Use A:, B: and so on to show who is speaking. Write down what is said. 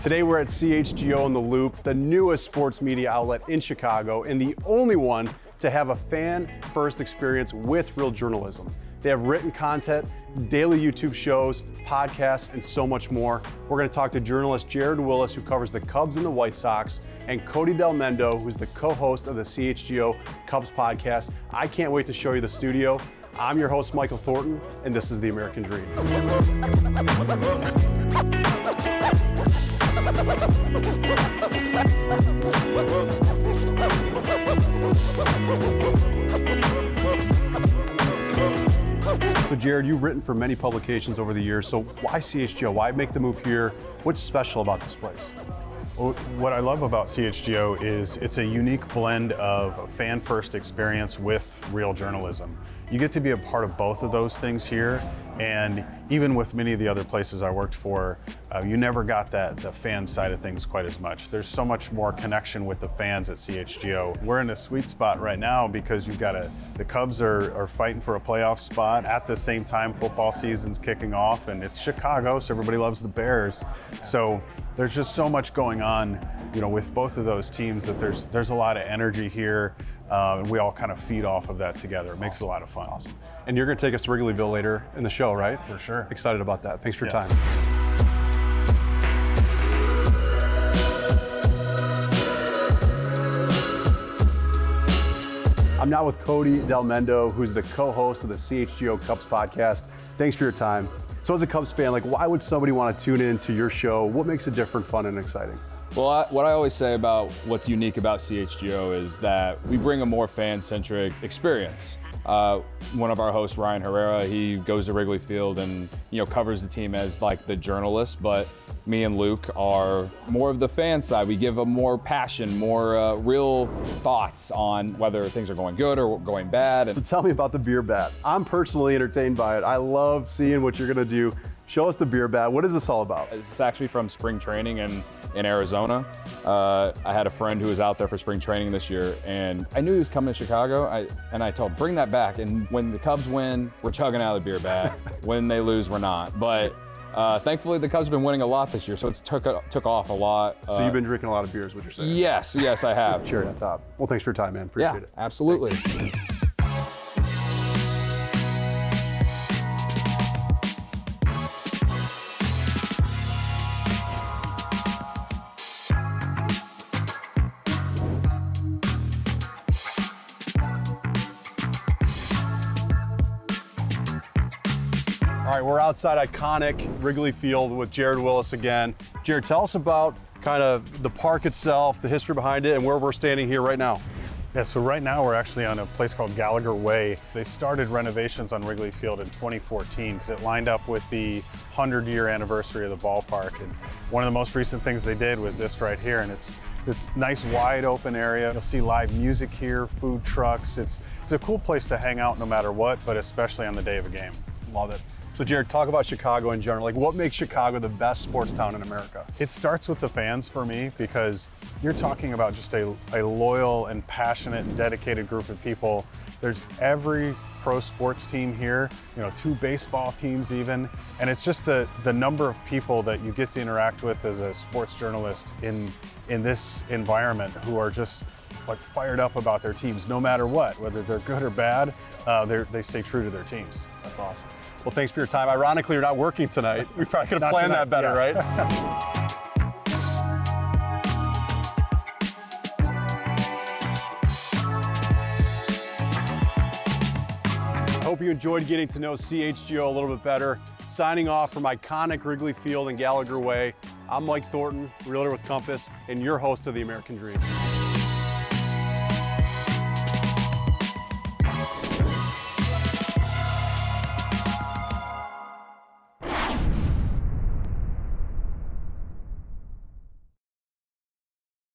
A: Today we're at CHGO in the Loop, the newest sports media outlet in Chicago and the only one to have a fan-first experience with real journalism. They have written content, daily YouTube shows, podcasts, and so much more. We're going to talk to journalist Jared Willis, who covers the Cubs and the White Sox, and Cody Del Mendo, who's the co-host of the CHGO Cubs podcast. I can't wait to show you the studio. I'm your host, Michael Thornton, and this is The American Dream. So Jared, you've written for many publications over the years, so why CHGO? Why make the move here? What's special about this place?
B: Well, what I love about CHGO is it's a unique blend of a fan-first experience with real journalism. You get to be a part of both of those things here, and even with many of the other places I worked for, you never got the fan side of things quite as much. There's so much more connection with the fans at CHGO. We're in a sweet spot right now because you've got the Cubs are fighting for a playoff spot. At the same time, football season's kicking off, and it's Chicago, so everybody loves the Bears. So there's just so much going on, with both of those teams that there's a lot of energy here. And we all kind of feed off of that together. It makes it a lot of fun.
A: Awesome. And you're going to take us to Wrigleyville later in the show, right?
B: For sure.
A: Excited about that. Thanks for your time. I'm now with Cody Del Mendo, who's the co-host of the CHGO Cubs podcast. Thanks for your time. So as a Cubs fan, why would somebody want to tune in to your show? What makes it different, fun, and exciting?
C: Well, what I always say about what's unique about CHGO is that we bring a more fan-centric experience. One of our hosts, Ryan Herrera, he goes to Wrigley Field and covers the team as the journalist, but me and Luke are more of the fan side. We give a more passion, more real thoughts on whether things are going good or going bad.
A: So tell me about the beer bat. I'm personally entertained by it. I love seeing what you're gonna do. Show us the beer bat. What is this all about?
C: It's actually from spring training in Arizona. I had a friend who was out there for spring training this year, and I knew he was coming to Chicago, and I told him, bring that back. And when the Cubs win, we're chugging out of the beer bat. When they lose, we're not. But thankfully, the Cubs have been winning a lot this year, so it's took off a lot.
A: So you've been drinking a lot of beers, what you're saying?
C: Yes, I have.
A: Cherry on top. Well, thanks for your time, man. Appreciate it.
C: Absolutely.
A: All right, we're outside iconic Wrigley Field with Jared Willis again. Jared, tell us about kind of the park itself, the history behind it, and where we're standing here right now.
B: Yeah, so right now we're actually on a place called Gallagher Way. They started renovations on Wrigley Field in 2014 because it lined up with the 100-year anniversary of the ballpark. And one of the most recent things they did was this right here, and it's this nice wide open area. You'll see live music here, food trucks. It's a cool place to hang out no matter what, but especially on the day of a game.
A: Love it. So Jared, talk about Chicago in general. What makes Chicago the best sports town in America?
B: It starts with the fans for me, because you're talking about just a loyal and passionate and dedicated group of people. There's every pro sports team here, 2 baseball teams even, and it's just the number of people that you get to interact with as a sports journalist in this environment who are just fired up about their teams no matter what, whether they're good or bad. They stay true to their teams.
A: That's awesome. Well, thanks for your time. Ironically, you're not working tonight. We probably could have planned that better, right? I hope you enjoyed getting to know CHGO a little bit better. Signing off from iconic Wrigley Field and Gallagher Way, I'm Mike Thornton, realtor with Compass, and your host of The American Dream.